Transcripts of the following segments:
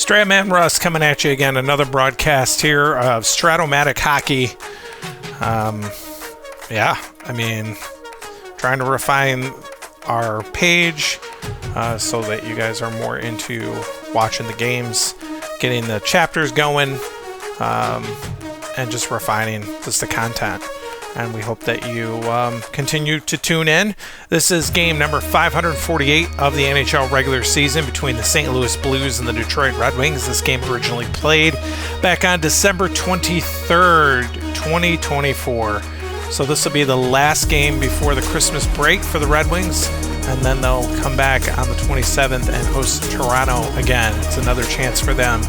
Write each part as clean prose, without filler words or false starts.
Strat and Russ coming at you again. Another broadcast here of Strat-O-Matic hockey. Trying to refine our page so that you guys are more into watching the games, getting the chapters going, and just refining just the content. And we hope that you continue to tune in. This is game number 548 of the NHL regular season between the St. Louis Blues and the Detroit Red Wings. This game originally played back on December 23rd, 2024. So this will be the last game before the Christmas break for the Red Wings, and then they'll come back on the 27th and host Toronto again. It's another chance for them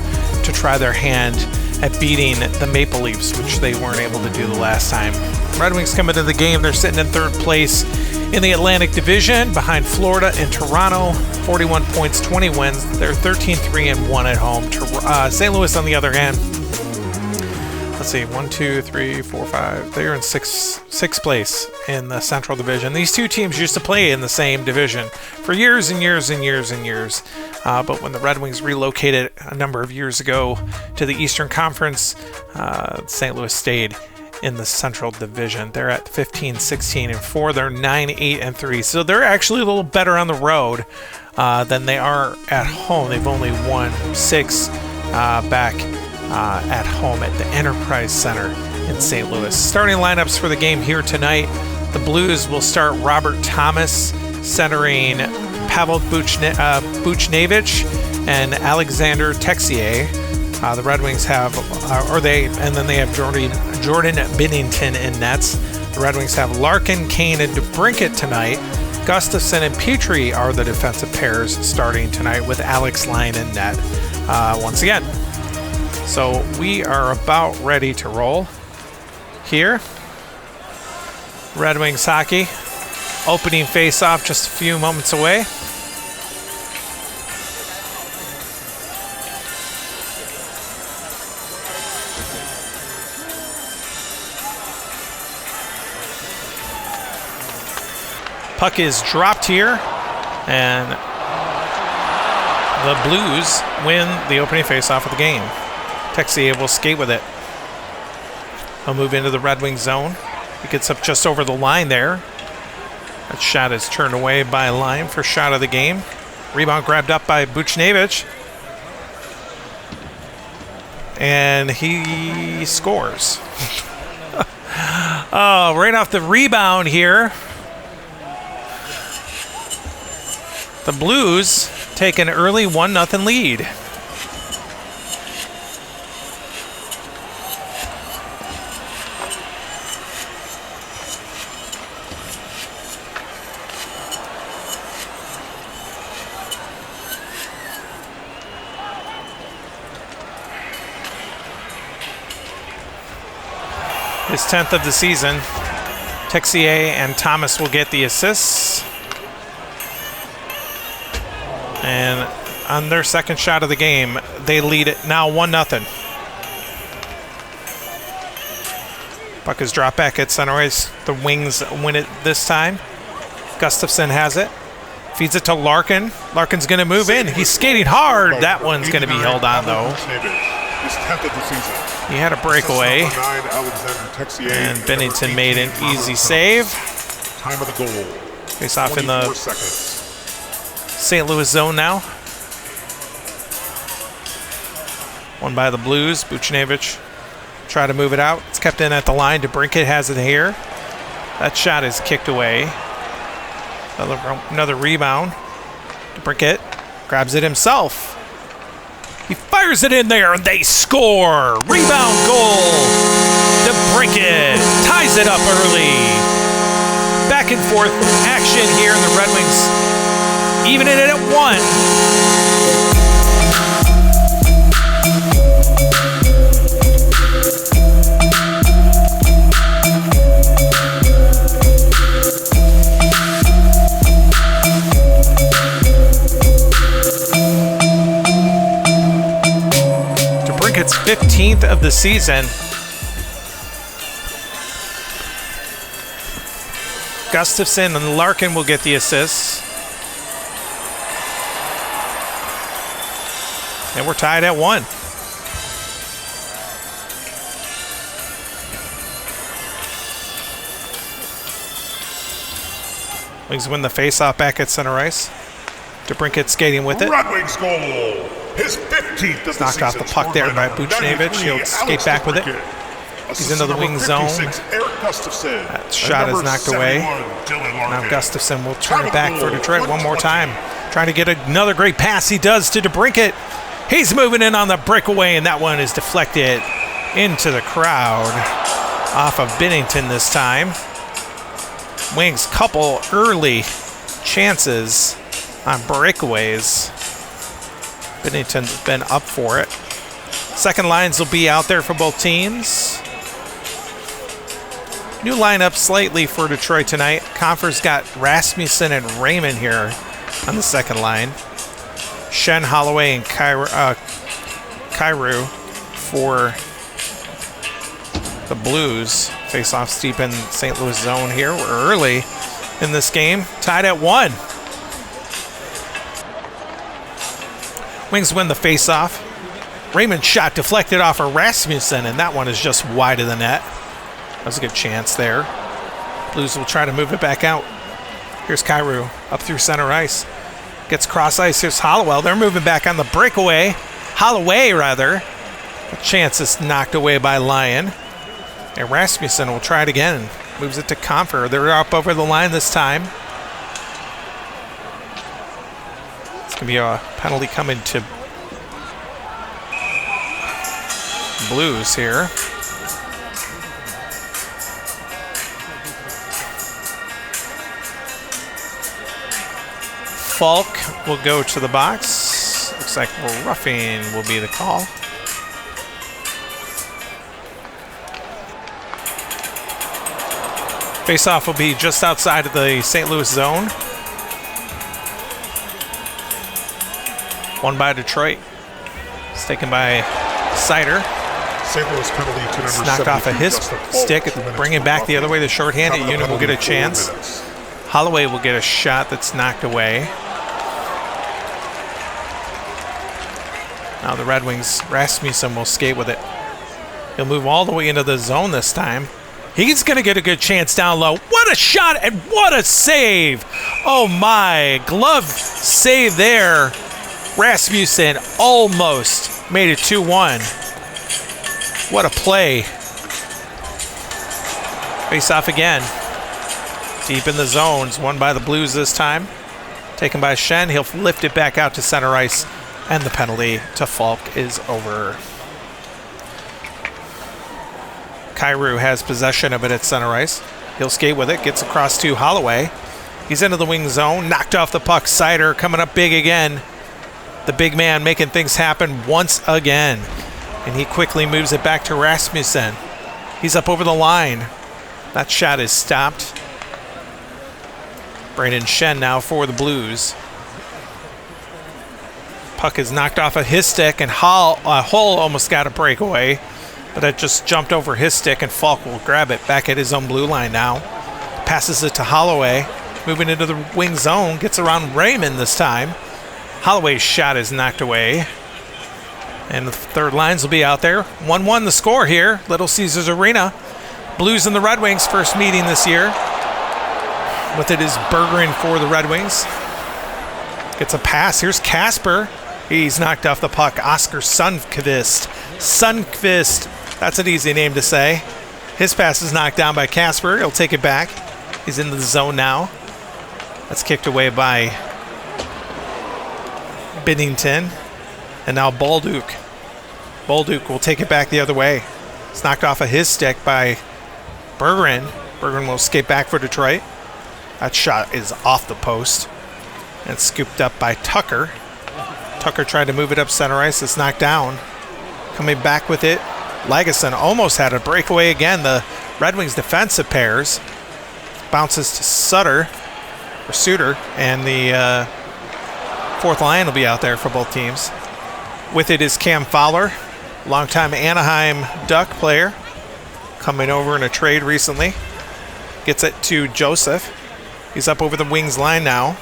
to try their hand at beating the Maple Leafs, which they weren't able to do the last time. Red Wings come into the game. They're sitting in third place in the Atlantic Division behind Florida and Toronto. 41 points, 20 wins. They're 13-3-1 at home. St. Louis, on the other hand, let's see, 1, 2, 3, 4, 5. They're in sixth place in the Central Division. These two teams used to play in the same division for years and years and years and years. But when the Red Wings relocated a number of years ago to the Eastern Conference, St. Louis stayed in the Central Division. They're at 15-16-4. They're 9-8-3. So they're actually a little better on the road than they are at home. They've only won 6 back at home at the Enterprise Center in St. Louis. Starting lineups for the game here tonight. The Blues will start Robert Thomas centering Pavel Buchnevich and Alexander Texier. The Red Wings have, they have Jordan Binnington in nets. The Red Wings have Larkin, Kane, and DeBrincat tonight. Gustafsson and Petrie are the defensive pairs starting tonight with Alex Line in net once again. So we are about ready to roll here. Red Wings hockey. Opening face-off just a few moments away. Puck is dropped here, and the Blues win the opening face-off of the game. Texier will skate with it. He'll move into the Red Wings zone. He gets up just over the line there. That shot is turned away by Lime for shot of the game. Rebound grabbed up by Buchnevich. And he scores. Oh, right off the rebound here. The Blues take an early 1-0 lead. His 10th of the season. Texier and Thomas will get the assists. And on their second shot of the game, they lead it now 1-0. Puck is dropped back at center ice. The Wings win it this time. Gustafsson has it. Feeds it to Larkin. Larkin's going to move in. He's skating hard. That one's going to be held on, though. His 10th of the season. He had a breakaway. And Binnington made an easy save. Time of the goal. Face off in the St. Louis zone now. Won by the Blues. Buchnevich try to move it out. It's kept in at the line. DeBrincat has it here. That shot is kicked away. Another rebound. DeBrincat grabs it himself. He fires it in there, and they score. Rebound goal. DeBrincat ties it up early. Back and forth action here, and the Red Wings even in it at 1. DeBrincat's 15th of the season. Gustafsson and Larkin will get the assists. And we're tied at 1. Wings win the face-off back at center ice. DeBrincat skating with it. Red Wings goal. His 15th of the Knocked off the puck there by Buchnevich. He'll skate back with it. He's into the wing zone. That shot is knocked away. Now Gustafson will turn it back for Detroit one more time. Trying to get another great pass. He does to DeBrincat. He's moving in on the breakaway, and that one is deflected into the crowd. Off of Binnington this time. Wings couple early chances on breakaways. Binnington's been up for it. Second lines will be out there for both teams. New lineup slightly for Detroit tonight. Confer's got Rasmussen and Raymond here on the second line. Shen, Holloway, and Kyrou for the Blues. Face-offs deep in St. Louis zone here. We're early in this game. Tied at 1. Wings win the face-off. Raymond shot deflected off of Rasmussen, and that one is just wide of the net. That was a good chance there. Blues will try to move it back out. Here's Kyrou up through center ice. Gets cross ice. Here's Hollowell. They're moving back on the breakaway. Holloway, rather. The chance is knocked away by Lyon. And Rasmussen will try it again. Moves it to Confer. They're up over the line this time. It's going to be a penalty coming to Blues here. Falk will go to the box. Looks like roughing will be the call. Face-off will be just outside of the St. Louis zone. Won by Detroit. It's taken by Sider. St. Louis penalty to number 72. Knocked off of his stick. Bring it back the other way. The shorthanded unit will get a chance. Holloway will get a shot that's knocked away. Now the Red Wings, Rasmussen will skate with it. He'll move all the way into the zone this time. He's going to get a good chance down low. What a shot and what a save. Oh my, glove save there. Rasmussen almost made it 2-1. What a play. Face off again. Deep in the zones, won by the Blues this time. Taken by Shen, he'll lift it back out to center ice, and the penalty to Falk is over. Kyrou has possession of it at center ice. He'll skate with it, gets across to Holloway. He's into the wing zone, knocked off the puck. Sider coming up big again. The big man making things happen once again. And he quickly moves it back to Rasmussen. He's up over the line. That shot is stopped. Brayden Schenn now for the Blues. Puck is knocked off of his stick, and Hull almost got a breakaway, but it just jumped over his stick, and Falk will grab it back at his own blue line now. Passes it to Holloway, moving into the wing zone, gets around Raymond this time. Holloway's shot is knocked away, and the third lines will be out there. 1-1 the score here, Little Caesars Arena. Blues and the Red Wings first meeting this year. With it is Bergeron for the Red Wings. Gets a pass. Here's Kasper. He's knocked off the puck. Oscar Sundqvist. Sundqvist. That's an easy name to say. His pass is knocked down by Kasper. He'll take it back. He's in the zone now. That's kicked away by Binnington. And now Bolduc. Bolduc will take it back the other way. It's knocked off of his stick by Bergeron. Bergeron will skate back for Detroit. That shot is off the post. And scooped up by Tucker. Tucker tried to move it up center ice. It's knocked down. Coming back with it. Lagesson almost had a breakaway again. The Red Wings defensive pairs. Bounces to Sutter. And the fourth line will be out there for both teams. With it is Cam Fowler. Longtime Anaheim Duck player. Coming over in a trade recently. Gets it to Joseph. He's up over the Wings line now.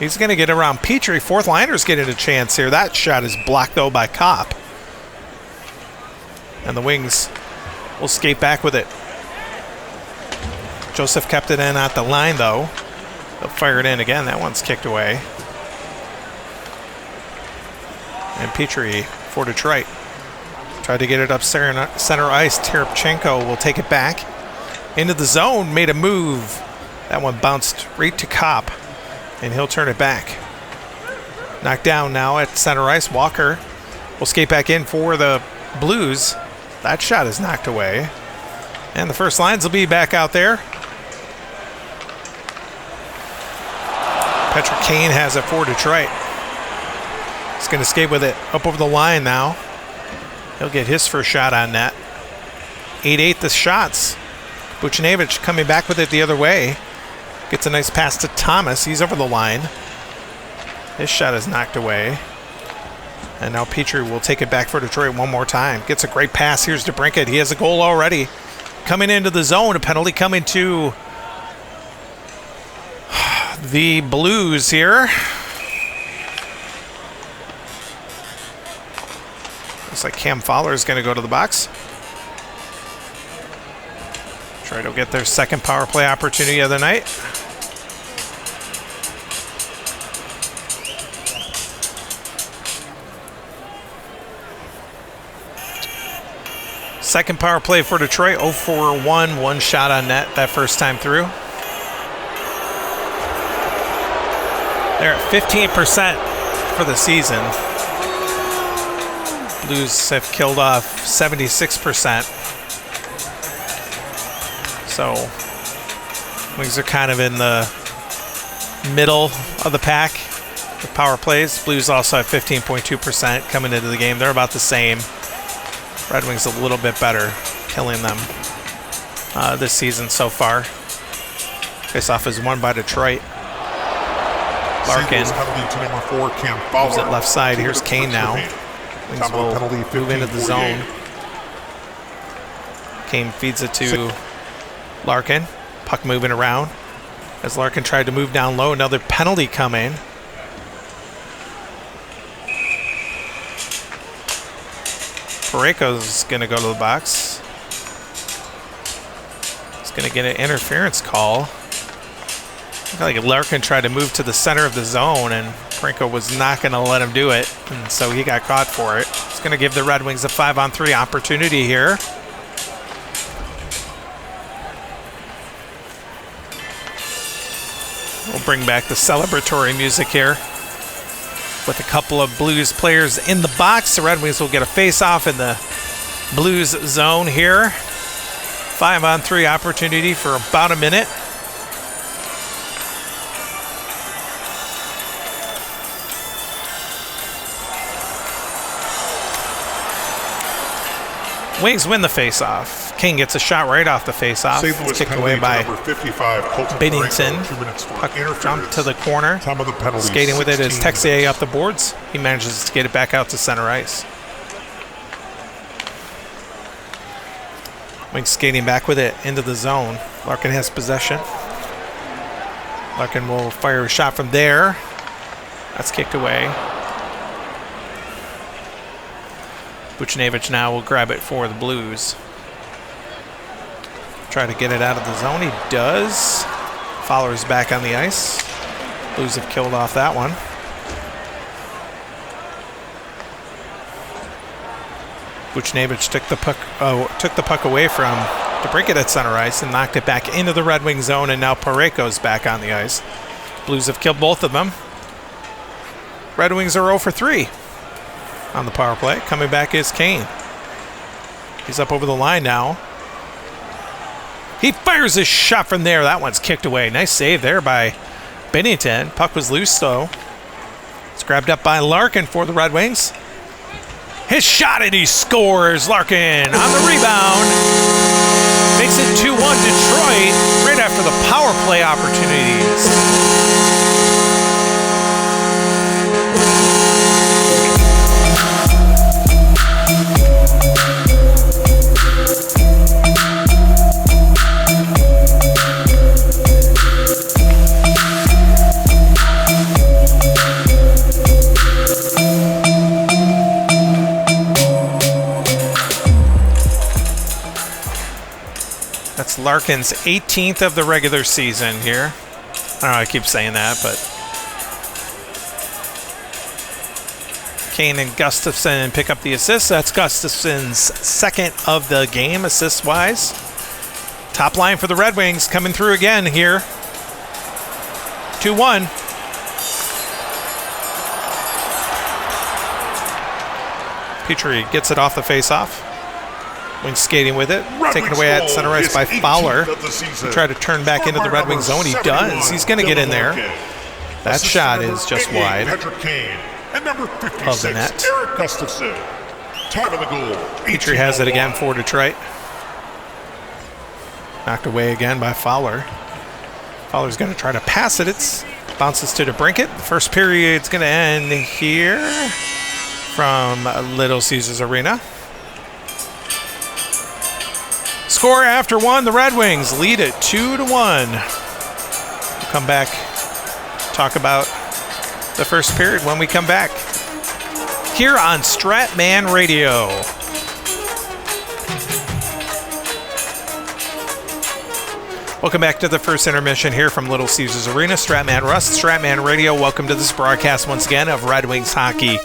He's going to get around Petrie. Fourth liner's getting a chance here. That shot is blocked, though, by Kopp. And the Wings will skate back with it. Joseph kept it in at the line, though. They'll fire it in again. That one's kicked away. And Petrie for Detroit. Tried to get it up center ice. Terepchenko will take it back. Into the zone. Made a move. That one bounced right to Kopp. And he'll turn it back. Knocked down now at center ice. Walker will skate back in for the Blues. That shot is knocked away. And the first lines will be back out there. Patrick Kane has it for Detroit. He's going to skate with it up over the line now. He'll get his first shot on net. 8-8 the shots. Buchnevich coming back with it the other way. Gets a nice pass to Thomas. He's over the line. His shot is knocked away. And now Petrie will take it back for Detroit one more time. Gets a great pass. Here's DeBrincat. He has a goal already. Coming into the zone. A penalty coming to the Blues here. Looks like Cam Fowler is going to go to the box. Try to get their second power play opportunity the other night. Second power play for Detroit, 0-for-1, one shot on net that first time through. They're at 15% for the season. Blues have killed off 76%. So, Wings are kind of in the middle of the pack with power plays. Blues also have 15.2% coming into the game. They're about the same. Red Wings a little bit better, killing them this season so far. Face-off is won by Detroit. Larkin moves it left side. Here's Kane now. Wings will move into the zone. Kane feeds it to Larkin. Puck moving around. As Larkin tried to move down low, another penalty coming. Parayko's going to go to the box. He's going to get an interference call. I feel like Larkin tried to move to the center of the zone, and Parayko was not going to let him do it, and so he got caught for it. It's going to give the Red Wings a 5-on-3 opportunity here. We'll bring back the celebratory music here. With a couple of Blues players in the box, the Red Wings will get a face-off in the Blues zone here. 5-on-3 opportunity for about a minute. Wings win the face-off. King gets a shot right off the face-off. It's kicked away by Bennington. Puck jumped to the corner. Skating with it is Texier up the boards. He manages to get it back out to center ice. Wings skating back with it into the zone. Larkin has possession. Larkin will fire a shot from there. That's kicked away. Buchnevich now will grab it for the Blues. Try to get it out of the zone. He does. Fowler's back on the ice. Blues have killed off that one. Buchnevich took the puck away from DeBrincat at center ice and knocked it back into the Red Wing zone, and now Parayko's back on the ice. Blues have killed both of them. Red Wings are 0-for-3 on the power play. Coming back is Kane. He's up over the line now. He fires his shot from there. That one's kicked away. Nice save there by Bennington. Puck was loose, though. It's grabbed up by Larkin for the Red Wings. His shot, and he scores. Larkin on the rebound. Makes it 2-1 Detroit right after the power play opportunities. It's Larkin's 18th of the regular season here. I don't know, I keep saying that, but Kane and Gustafsson pick up the assists. That's Gustafsson's second of the game, assist-wise. Top line for the Red Wings coming through again here. 2-1. Petrie gets it off the face-off. Wings skating with it. Taken away at center ice by Fowler. Try to turn back into the Red Wing zone. He does. He's going to get in there. That shot is just wide of the net. Petrie has it again for Detroit. Knocked away again by Fowler. Fowler's going to try to pass it. It bounces to DeBrincat. The first period's going to end here from Little Caesars Arena. Score after one, the Red Wings lead it 2-1. We'll come back, talk about the first period when we come back here on Strat Radio. Welcome back to the first intermission here from Little Caesars Arena. Strat Russ, Strat Radio. Welcome to this broadcast once again of Red Wings hockey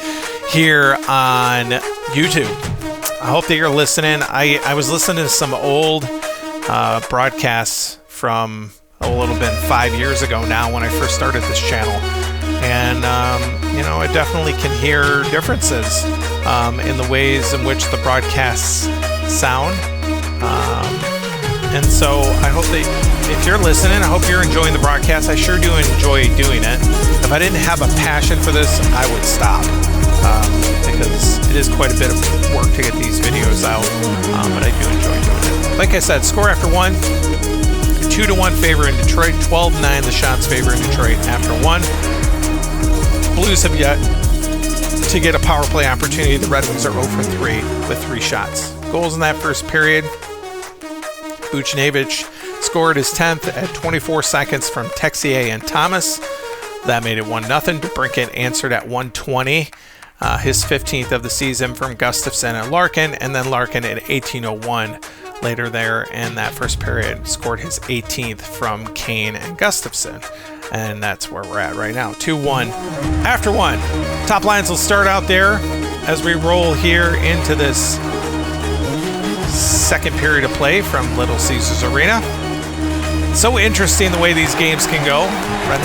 here on YouTube. I hope that you're listening. I was listening to some old broadcasts from a little bit 5 years ago now when I first started this channel. And, I definitely can hear differences in the ways in which the broadcasts sound. And so I hope that if you're listening, I hope you're enjoying the broadcast. I sure do enjoy doing it. If I didn't have a passion for this, I would stop. Because it is quite a bit of work to get these videos out, but I do enjoy doing it. Like I said, score after one, 2-1 favor in Detroit, 12-9 the Shots favor in Detroit after one. Blues have yet to get a power play opportunity. The Red Wings are 0 for 3 with 3 shots. Goals in that first period. Buchnevich scored his 10th at 24 seconds from Texier and Thomas. That made it 1-0. DeBrincat answered at 1:20. His 15th of the season from Gustafsson and Larkin, and then Larkin at 18:01 later there in that first period scored his 18th from Kane and Gustafsson. And that's where we're at right now, 2-1 after one. Top lines will start out there as we roll here into this second period of play from Little Caesars Arena. So interesting the way these games can go. Red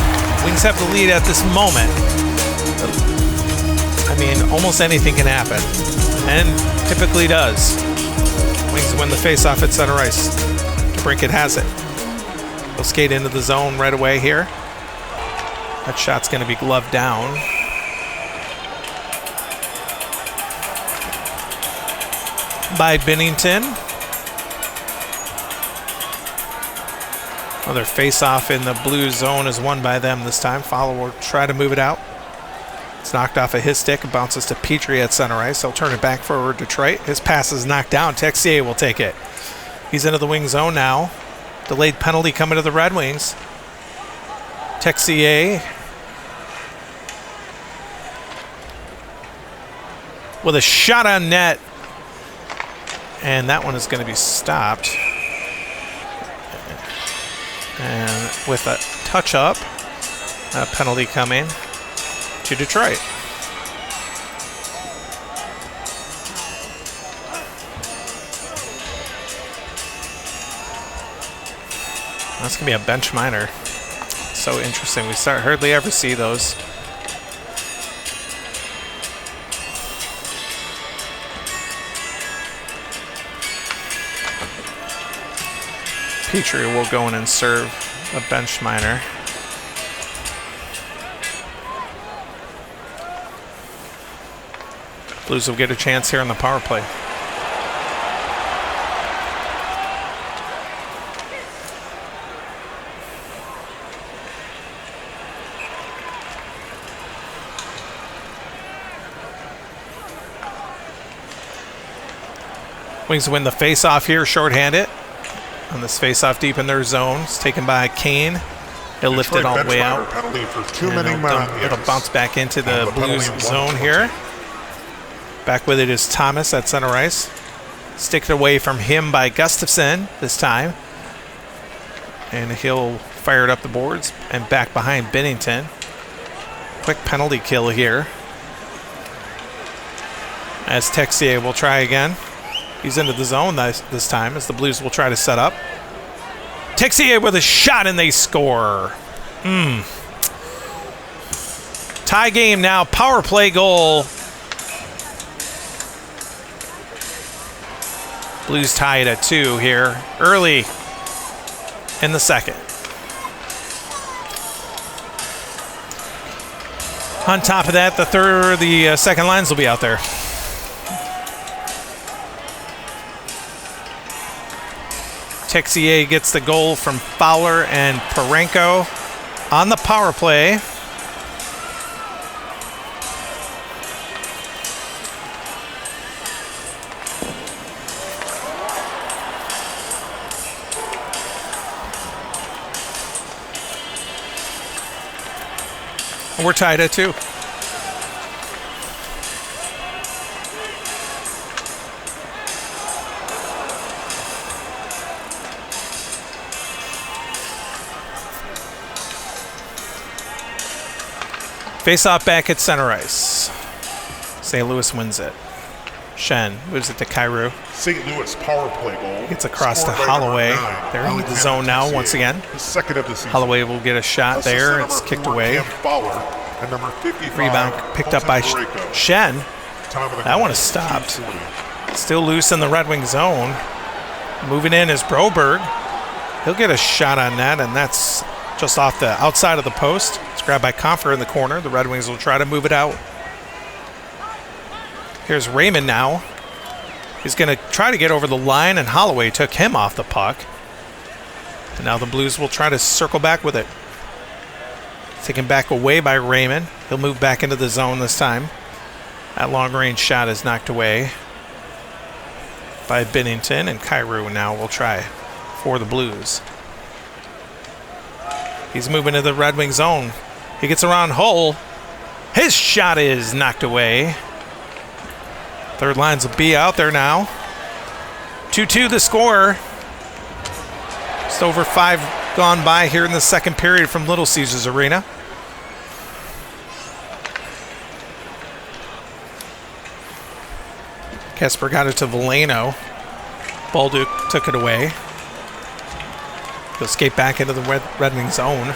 Wings have the lead at this moment. I mean, almost anything can happen, and typically does. Wings win the face-off at center ice. DeBrincat has it. He'll skate into the zone right away here. That shot's going to be gloved down. By Bennington. Another face-off in the blue zone is won by them this time. Fowler will try to move it out. It's knocked off of his stick. It bounces to Petrie at center ice. He'll turn it back for Detroit. His pass is knocked down. Texier will take it. He's into the wing zone now. Delayed penalty coming to the Red Wings. Texier with a shot on net. And that one is going to be stopped. And with a touch-up, a penalty coming to Detroit. That's going to be a bench minor. So interesting. We hardly ever see those. Petrie will go in and serve a bench minor. Blues will get a chance here on the power play. Wings win the face-off here, shorthanded. On this face-off deep in their zone. It's taken by Kane. He'll lift it all the way out. It'll bounce back into the Blues zone here. Back with it is Thomas at center ice. Sticked away from him by Gustafsson this time. And he'll fire it up the boards and back behind Bennington. Quick penalty kill here. As Texier will try again. He's into the zone this time as the Blues will try to set up. Texier with a shot and they score. Tie game now. Power play goal. Blues tied at 2 here early in the second. On top of that, the second lines will be out there. Texier gets the goal from Fowler and Parenko on the power play. We're tied at 2. Face off back at center ice. St. Louis wins it. Shen moves it to Kyrou. St. Louis power play goal. Gets across to Holloway. They're in the zone now once again. His second of the season. Holloway will get a shot there. It's kicked away. And number 55, Rebound picked up by Shen. That one is stopped. Still loose in the Red Wing zone. Moving in is Broberg. He'll get a shot on that, and that's just off the outside of the post. It's grabbed by Confer in the corner. The Red Wings will try to move it out. Here's Raymond now. He's going to try to get over the line, and Holloway took him off the puck. And now the Blues will try to circle back with it. Taken back away by Raymond. He'll move back into the zone this time. That long-range shot is knocked away by Bennington, and Kyrou now will try for the Blues. He's moving to the Red Wing zone. He gets around Hull. His shot is knocked away. Third lines will be out there now. 2-2 the score. Just over 5 gone by here in the second period from Little Caesars Arena. Kasper got it to Veleno. Bolduc took it away. He'll skate back into the Red Wing zone.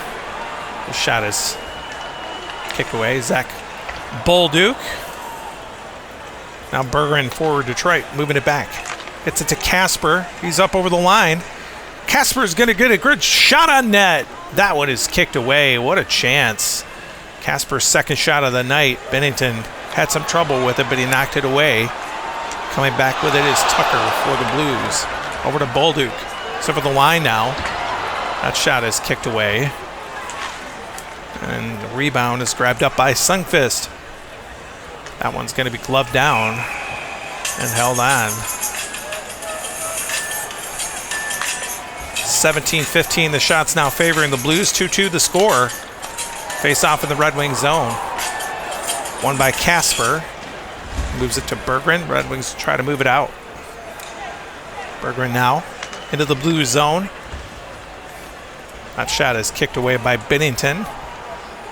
The shot is kicked away. Zach Bolduc. Now Bergeron forward Detroit, moving it back. Gets it to Kasper. He's up over the line. Kasper's going to get a good shot on net. That one is kicked away. What a chance. Kasper's second shot of the night. Bennington had some trouble with it, but he knocked it away. Coming back with it is Tucker for the Blues. Over to Bolduc. He's over the line now. That shot is kicked away. And the rebound is grabbed up by Sundqvist. That one's going to be gloved down and held on. 17-15, the shot's now favoring the Blues. 2-2 the score. Face off in the Red Wing zone. Won by Kasper. Moves it to Bergeron. Red Wings try to move it out. Bergeron now into the Blues zone. That shot is kicked away by Bennington.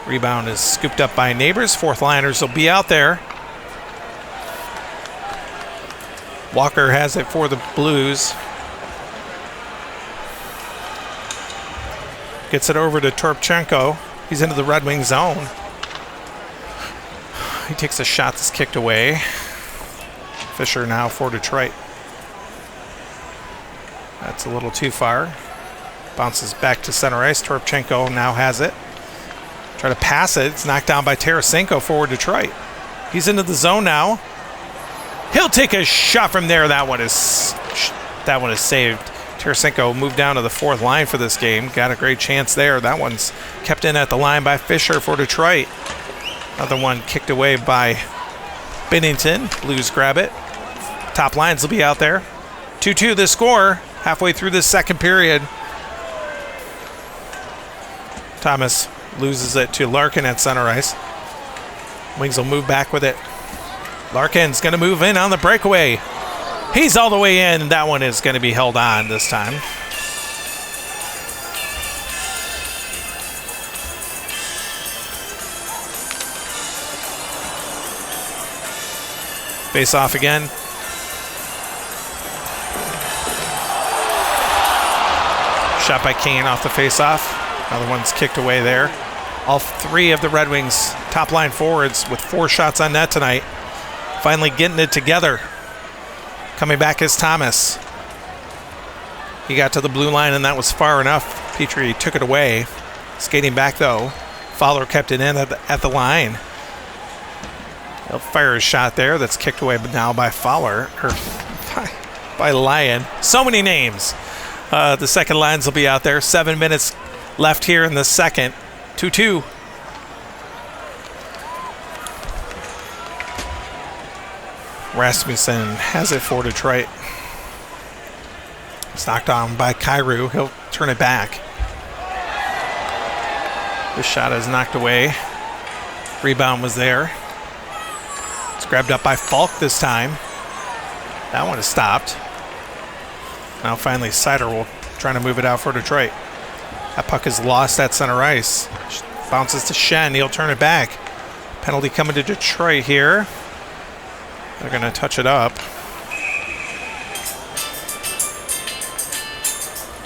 Rebound is scooped up by Neighbors. Fourth liners will be out there. Walker has it for the Blues. Gets it over to Torpchenko. He's into the Red Wing zone. He takes a shot that's kicked away. Fisher now for Detroit. That's a little too far. Bounces back to center ice. Torpchenko now has it. Try to pass it. It's knocked down by Tarasenko for Detroit. He's into the zone now. He'll take a shot from there. That one is saved. Tarasenko moved down to the fourth line for this game. Got a great chance there. That one's kept in at the line by Fisher for Detroit. Another one kicked away by Bennington. Blues grab it. Top lines will be out there. 2-2 the score. Halfway through this second period. Thomas loses it to Larkin at center ice. Wings will move back with it. Larkin's going to move in on the breakaway. He's all the way in. That one is going to be held on this time. Face off again. Shot by Kane off the face-off. Another one's kicked away there. All three of the Red Wings top-line forwards with 4 shots on net tonight. Finally getting it together. Coming back is Thomas. He got to the blue line, and that was far enough. Petrie took it away. Skating back, though. Fowler kept it in at the line. He'll fire a shot there. That's kicked away now by Fowler. Or by Lyon. So many names. The second lines will be out there. 7 minutes left here in the second. 2-2. Rasmussen has it for Detroit. It's knocked on by Kyrou. He'll turn it back. This shot is knocked away. Rebound was there. It's grabbed up by Falk this time. That one is stopped. Now finally Seider will try to move it out for Detroit. That puck is lost at center ice. Bounces to Shen. He'll turn it back. Penalty coming to Detroit here. They're going to touch it up.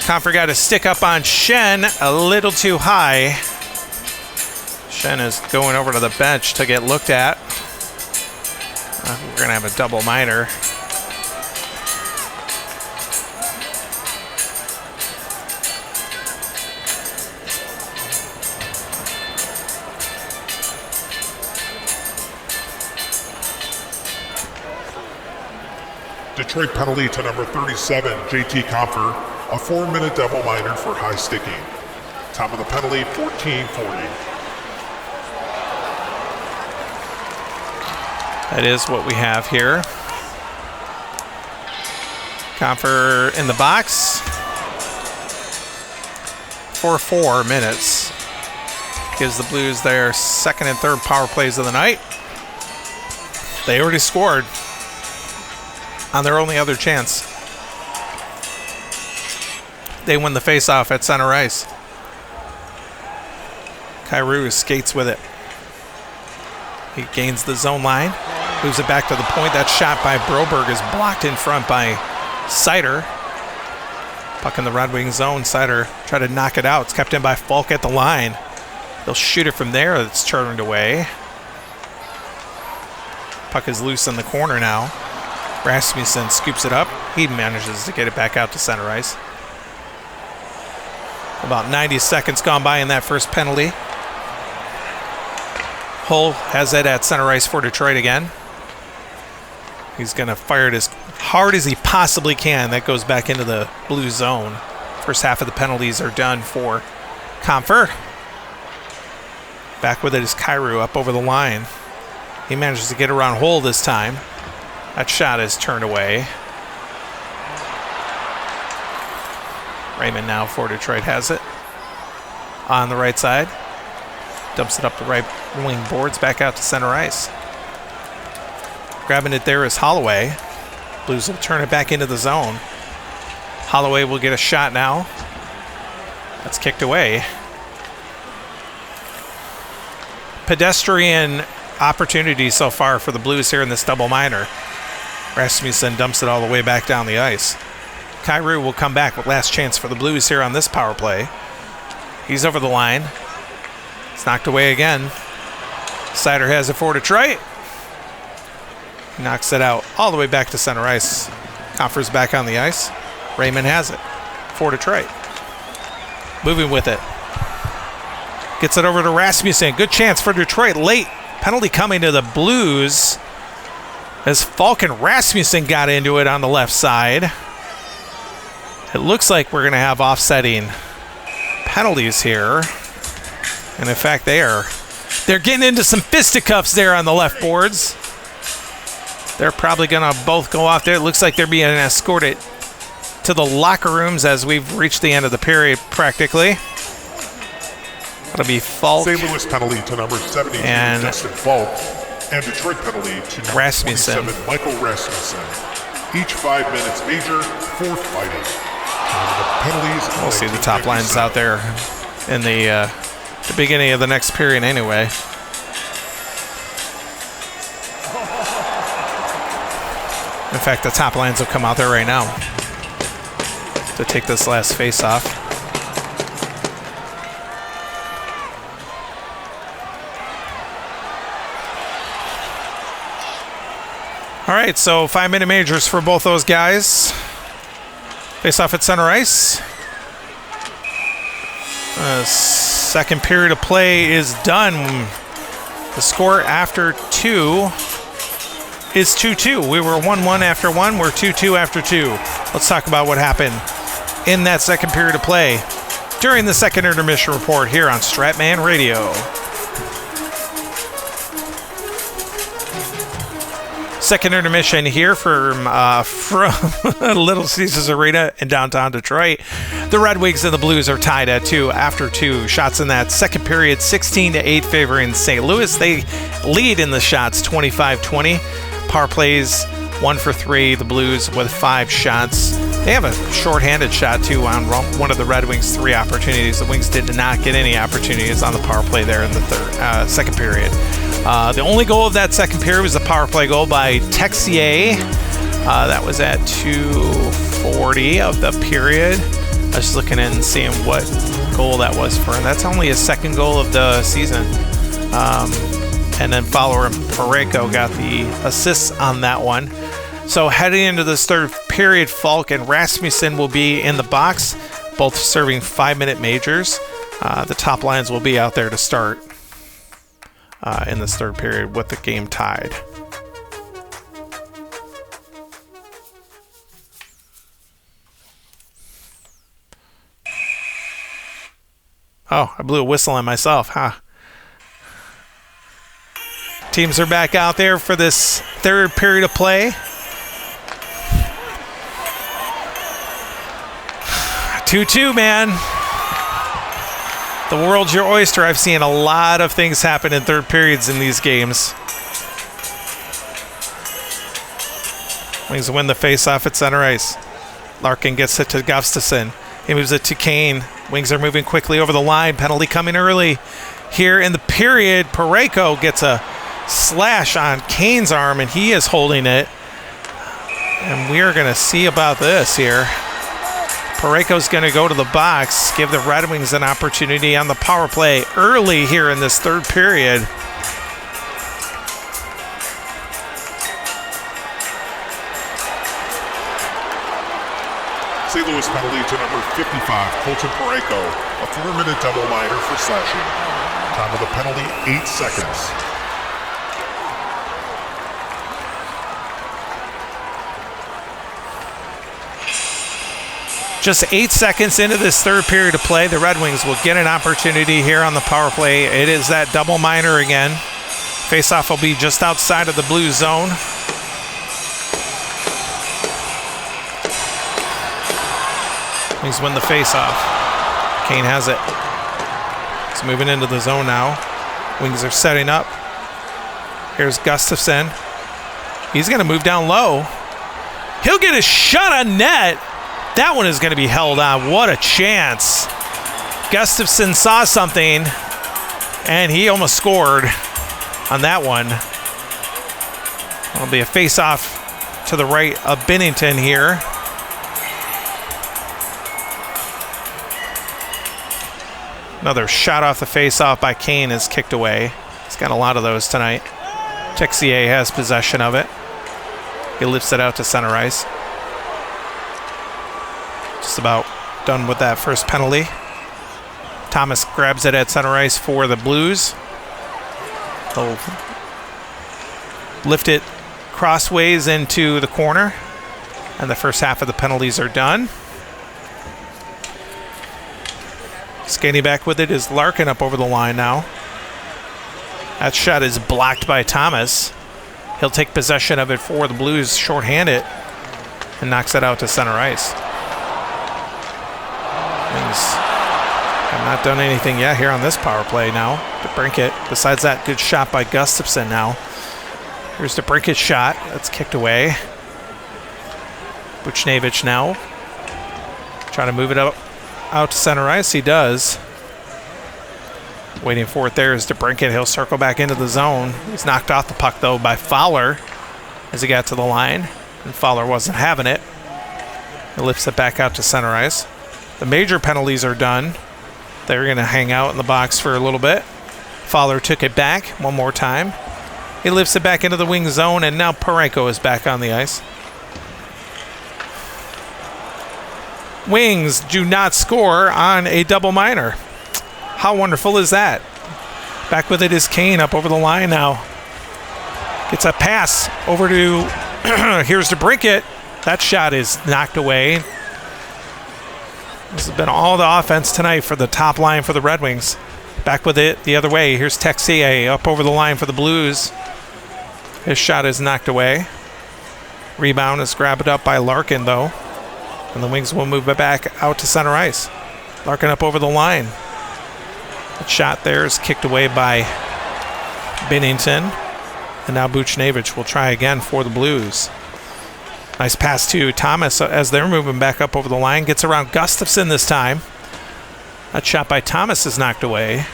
Comfer got a stick up on Shen a little too high. Shen is going over to the bench to get looked at. We're going to have a double minor. Detroit penalty to number 37, JT Comfer, a 4-minute double minor for high sticking. Time of the penalty, 14:40. That is what we have here. Comfer in the box for 4 minutes. Gives the Blues their second and third power plays of the night. They already scored on their only other chance. They win the face-off at center ice. Kyrou skates with it. He gains the zone line, moves it back to the point. That shot by Broberg is blocked in front by Seider. Puck in the Red Wing zone. Seider tried to knock it out. It's kept in by Falk at the line. They'll shoot it from there. It's turned away. Puck is loose in the corner now. Rasmussen scoops it up. He manages to get it back out to center ice. About 90 seconds gone by in that first penalty. Hull has it at center ice for Detroit again. He's going to fire it as hard as he possibly can. That goes back into the blue zone. First half of the penalties are done for Comfer. Back with it is Kyrou up over the line. He manages to get around Hull this time. That shot is turned away. Raymond now for Detroit has it. On the right side. Dumps it up the right wing boards, back out to center ice. Grabbing it there is Holloway. Blues will turn it back into the zone. Holloway will get a shot now. That's kicked away. Pedestrian opportunity so far for the Blues here in this double minor. Rasmussen dumps it all the way back down the ice. Kyrou will come back with last chance for the Blues here on this power play. He's over the line. It's knocked away again. Seider has it for Detroit. He knocks it out all the way back to center ice. Comfer's back on the ice. Raymond has it for Detroit. Moving with it. Gets it over to Rasmussen. Good chance for Detroit late. Penalty coming to the Blues as Falk and Rasmussen got into it on the left side. It looks like we're going to have offsetting penalties here. And in fact, they're getting into some fisticuffs there on the left boards. They're probably going to both go off there. It looks like they're being escorted to the locker rooms as we've reached the end of the period practically. That'll be Falk. St. Louis penalty to number 72, and Justin Falk. And Detroit penalty to number Rasmussen. 27, Michael Rasmussen. Each 5 minutes major, 4 fighting. The penalties. We'll see the top lines out there in the beginning of the next period anyway. In fact, the top lines will come out there right now to take this last face-off. All right, so 5-minute majors for both those guys. Face-off at center ice. Second period of play is done. The score after 2 is 2-2. We were 1-1 after 1. We're 2-2 after 2. Let's talk about what happened in that second period of play during the second intermission report here on Stratman Radio. Second intermission here from Little Caesars Arena in downtown Detroit. The Red Wings and the Blues are tied at 2 after 2 shots in that second period, 16-8 favoring St. Louis. They lead in the shots, 25-20. Power plays 1 for 3. The Blues with 5 shots. They have a shorthanded shot too on one of the Red Wings' 3 opportunities. The Wings did not get any opportunities on the power play there in the second period. The only goal of that second period was the power play goal by Texier. That was at 2:40 of the period. I was just looking and seeing what goal that was for him. That's only his second goal of the season. And then follower Parayko got the assists on that one. So heading into this third period, Falk and Rasmussen will be in the box, both serving 5-minute majors. The top lines will be out there to start in this third period with the game tied. Oh, I blew a whistle on myself, huh? Teams are back out there for this third period of play. 2-2, man. The world's your oyster. I've seen a lot of things happen in third periods in these games. Wings win the face-off at center ice. Larkin gets it to Gustafsson. He moves it to Kane. Wings are moving quickly over the line. Penalty coming early here in the period. Parayko gets a slash on Kane's arm, and he is holding it. And we are going to see about this here. Parayko's going to go to the box, give the Red Wings an opportunity on the power play early here in this third period. St. Louis penalty to number 55, Colton Parayko, a 4-minute double minor for slashing. Time of the penalty, 8 seconds. Just 8 seconds into this third period of play, the Red Wings will get an opportunity here on the power play. It is that double minor again. Faceoff will be just outside of the blue zone. Wings win the faceoff. Kane has it. He's moving into the zone now. Wings are setting up. Here's Gustafsson. He's going to move down low. He'll get a shot on net. That one is going to be held on. What a chance. Gustafsson saw something, and he almost scored on that one. It'll be a face-off to the right of Binnington here. Another shot off the face-off by Kane is kicked away. He's got a lot of those tonight. Texier has possession of it. He lifts it out to center ice. Just about done with that first penalty. Thomas grabs it at center ice for the Blues. They'll lift it crossways into the corner, and the first half of the penalties are done. Skating back with it is Larkin up over the line now. That shot is blocked by Thomas. He'll take possession of it for the Blues, shorthanded, and knocks it out to center ice. Wings have not done anything yet here on this power play now. DeBrincat, besides that good shot by Gustafsson now. Here's DeBrincat's shot. That's kicked away. Buchnevich now. Trying to move it up out to center ice. He does. Waiting for it there is DeBrincat. He'll circle back into the zone. He's knocked off the puck, though, by Fowler as he got to the line. And Fowler wasn't having it. He lifts it back out to center ice. The major penalties are done. They're going to hang out in the box for a little bit. Fowler took it back one more time. He lifts it back into the wing zone, and now Parenko is back on the ice. Wings do not score on a double minor. How wonderful is that? Back with it is Kane up over the line now. Gets a pass over to, here's DeBrincat. That shot is knocked away. This has been all the offense tonight for the top line for the Red Wings. Back with it the other way. Here's Texier up over the line for the Blues. His shot is knocked away. Rebound is grabbed up by Larkin, though. And the Wings will move it back out to center ice. Larkin up over the line. That shot there is kicked away by Binnington. And now Buchnevich will try again for the Blues. Nice pass to Thomas as they're moving back up over the line. Gets around Gustafsson this time. That shot by Thomas is knocked away.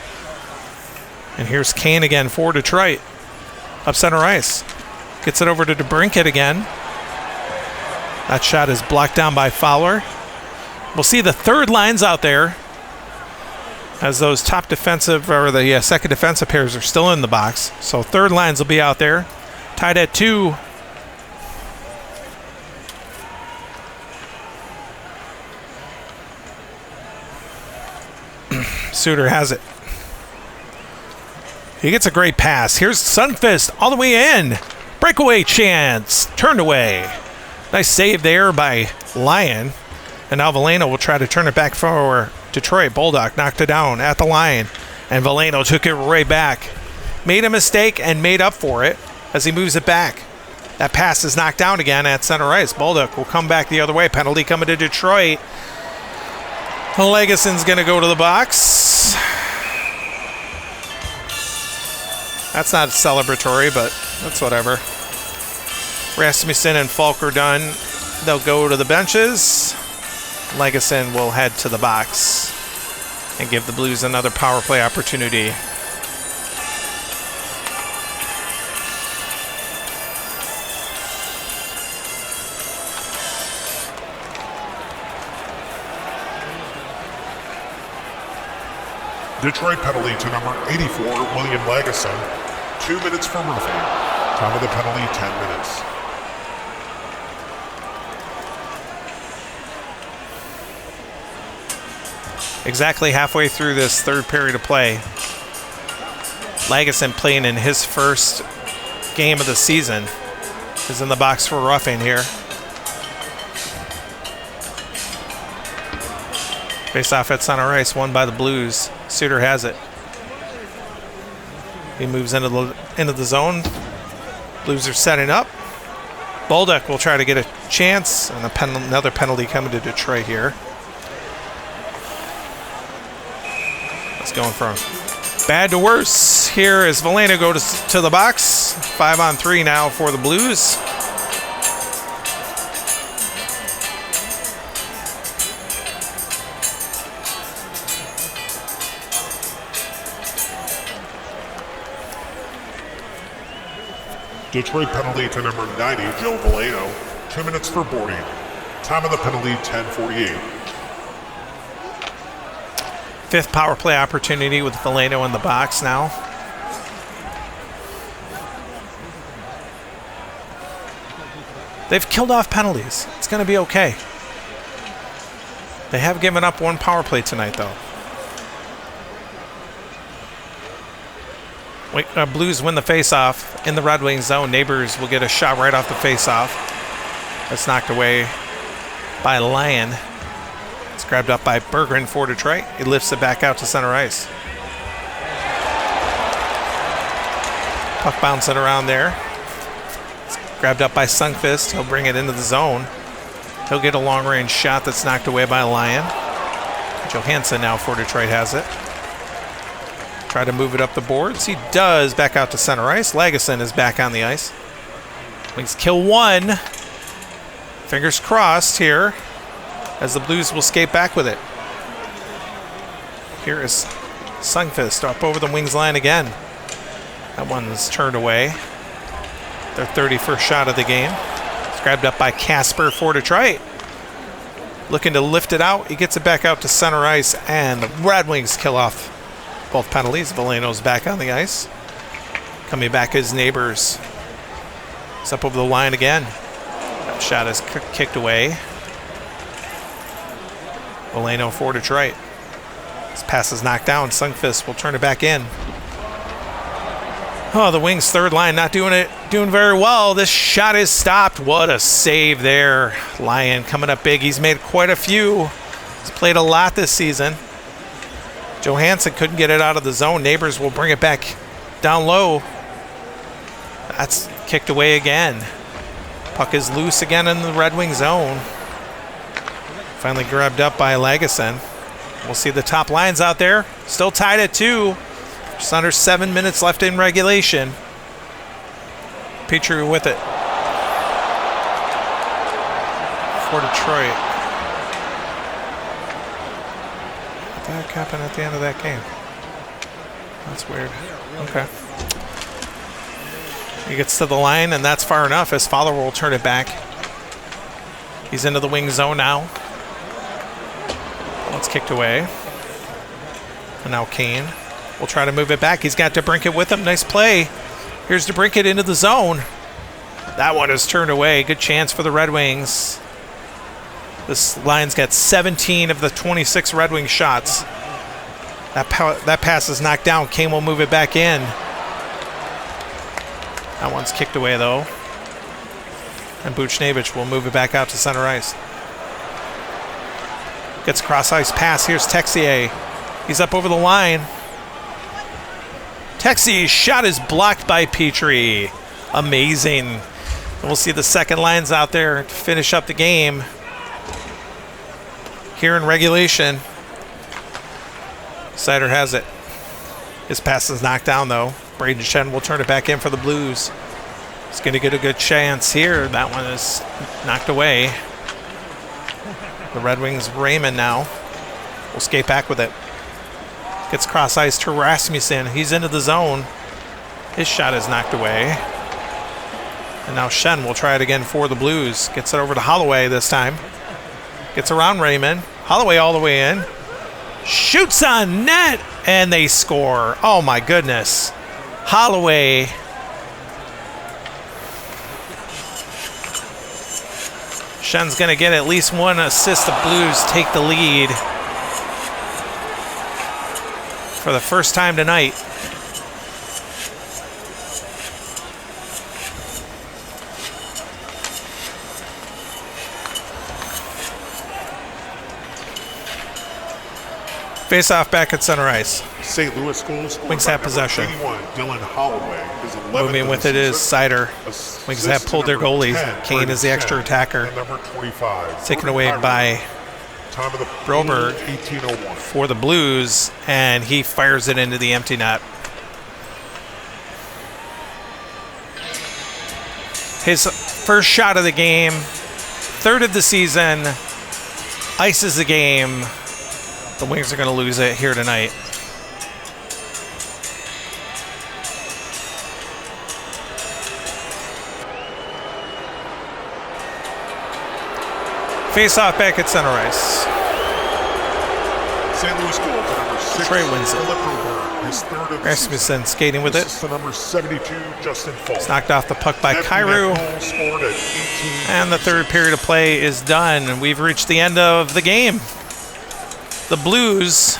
And here's Kane again for Detroit. Up center ice. Gets it over to DeBrincat again. That shot is blocked down by Fowler. We'll see the third lines out there as those top defensive, or the second defensive pairs are still in the box. So third lines will be out there. Tied at 2. Suter has it. He gets a great pass. Here's Sundqvist all the way in. Breakaway chance. Turned away. Nice save there by Lyon. And now Veleno will try to turn it back for Detroit. Bulldog knocked it down at the line. And Veleno took it right back. Made a mistake and made up for it as he moves it back. That pass is knocked down again at center ice. Bulldog will come back the other way. Penalty coming to Detroit. Legason's going to go to the box. That's not celebratory, but that's whatever. Rasmussen and Falk are done. They'll go to the benches. Legason will head to the box and give the Blues another power play opportunity. Detroit penalty to number 84, William Lagesson. 2 minutes for Murphy. Time of the penalty, 10 minutes. Exactly halfway through this third period of play. Lagesson, playing in his first game of the season, is in the box for roughing here. Face off at center ice, won by the Blues. Suter has it. He moves into the zone. Blues are setting up. Bolduc will try to get a chance, and another penalty coming to Detroit here. It's going from bad to worse. Here as Veleno goes to the box. 5-on-3 now for the Blues. Detroit penalty to number 90, Joe Veleno. 2 minutes for boarding. Time of the penalty, 10:48. Fifth power play opportunity with Veleno in the box now. They've killed off penalties. It's going to be okay. They have given up one power play tonight, though. Blues win the faceoff in the Red Wings zone. Neighbors will get a shot right off the faceoff. That's knocked away by Lyon. It's grabbed up by Berggren for Detroit. He lifts it back out to center ice. Puck bouncing around there. It's grabbed up by Sundqvist. He'll bring it into the zone. He'll get a long-range shot that's knocked away by Lyon. Johansson now for Detroit has it. Try to move it up the boards. He does, back out to center ice. Lagesson is back on the ice. Wings kill one. Fingers crossed here as the Blues will skate back with it. Here is Sundqvist up over the Wings line again. That one's turned away. Their 31st shot of the game. It's grabbed up by Casper for Detroit. Looking to lift it out. He gets it back out to center ice, and the Red Wings kill off both penalties. Veleno's back on the ice. Coming back is Neighbors. He's up over the line again. That shot is kicked away. Veleno for Detroit. This pass is knocked down. Sundqvist will turn it back in. Oh, the Wings' third line not doing very well. This shot is stopped. What a save there. Lyon coming up big. He's made quite a few. He's played a lot this season. Johansson couldn't get it out of the zone. Neighbors will bring it back down low. That's kicked away again. Puck is loose again in the Red Wing zone. Finally grabbed up by Lagesson. We'll see the top lines out there. Still tied at 2. Just under 7 minutes left in regulation. Petrie with it for Detroit. What the heck happened at the end of that game? That's weird. Okay. He gets to the line, and that's far enough as Fowler will turn it back. He's into the wing zone now. It's kicked away. And now Kane will try to move it back. He's got DeBrincat with him. Nice play. Here's DeBrincat into the zone. That one is turned away. Good chance for the Red Wings. This line's got 17 of the 26 Red Wing shots. That pass is knocked down. Kane will move it back in. That one's kicked away, though. And Buchnevich will move it back out to center ice. Gets cross-ice pass. Here's Texier. He's up over the line. Texier's shot is blocked by Petrie. Amazing. And we'll see the second lines out there to finish up the game. Here in regulation. Seider has it. His pass is knocked down, though. Braden Shen will turn it back in for the Blues. He's going to get a good chance here. That one is knocked away. The Red Wings, Raymond now will skate back with it. Gets cross ice to Rasmussen. He's into the zone. His shot is knocked away. And now Shen will try it again for the Blues. Gets it over to Holloway this time. Gets around Raymond. Holloway all the way in. Shoots on net. And they score. Oh my goodness. Holloway. Shen's going to get at least one assist. The Blues take the lead for the first time tonight. Face off back at center ice. St. Louis goals. Wings have possession. 81, Dylan Holloway is 11th. Moving with it is Seider. Wings have pulled their goalies. Kane is the extra attacker. Number 25. Taken away by Time of the Broberg 1801. for the Blues, and he fires it into the empty net. His first shot of the game, third of the season, ices the game. The Wings are going to lose it here tonight. Face off back at center ice. St. Louis goal to number 6. Detroit wins it. Philip Broberg, his third of the Rasmussen season. skating with it. This is the number 72, Justin Falk. It's knocked off the puck by Kyrou. Scored at 18. And the third period of play is done. We've reached the end of the game. The Blues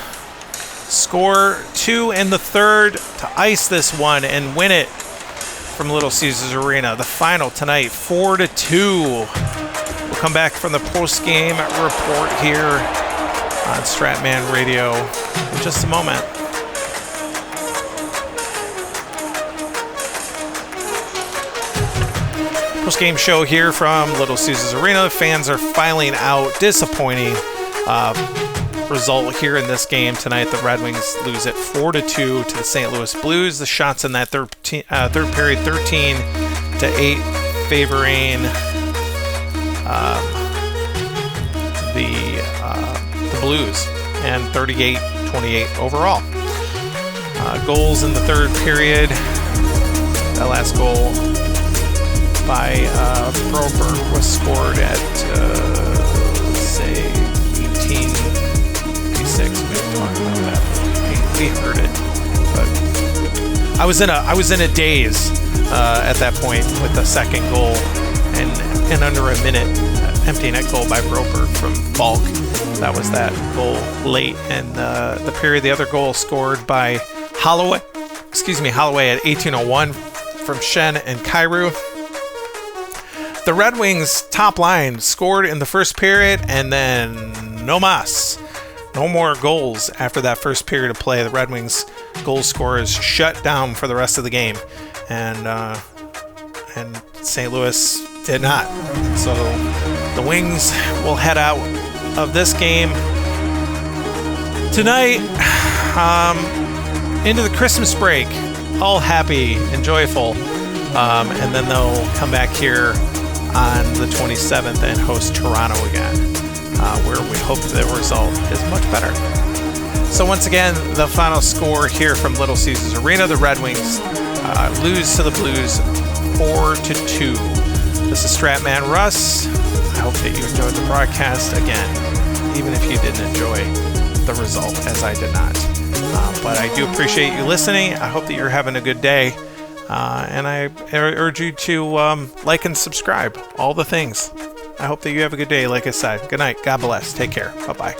score 2 in the third to ice this one and win it from Little Caesars Arena. The final tonight, 4-2. We'll come back from the post-game report here on Stratman Radio in just a moment. Post-game show here from Little Caesars Arena. The fans are filing out. Disappointing result here in this game tonight. The Red Wings lose it 4-2 to the St. Louis Blues. The shots in that third period, 13-8, favoring the Blues, and 38-28 overall. Goals in the third period. That last goal by Broberg was scored at, say, 1886. We didn't talk about that. We heard it. But I was in a daze at that point with the second goal, and under a minute, empty net goal by Broberg from Falk. That was that goal late in the period. The other goal scored by Holloway at 1801 from Shen and Kyrou. The Red Wings top line scored in the first period, and then no mas. No more goals after that first period of play. The Red Wings goal scorers shut down for the rest of the game, and St. Louis did not. So the Wings will head out of this game tonight into the Christmas break, all happy and joyful, and then they'll come back here on the 27th and host Toronto again, where we hope the result is much better. So once again, the final score here from Little Caesars Arena: the Red Wings lose to the Blues 4-2. This is Stratman Russ. I hope that you enjoyed the broadcast again, even if you didn't enjoy the result, as I did not. But I do appreciate you listening. I hope that you're having a good day. And I urge you to like and subscribe. All the things. I hope that you have a good day, like I said. Good night. God bless. Take care. Bye-bye.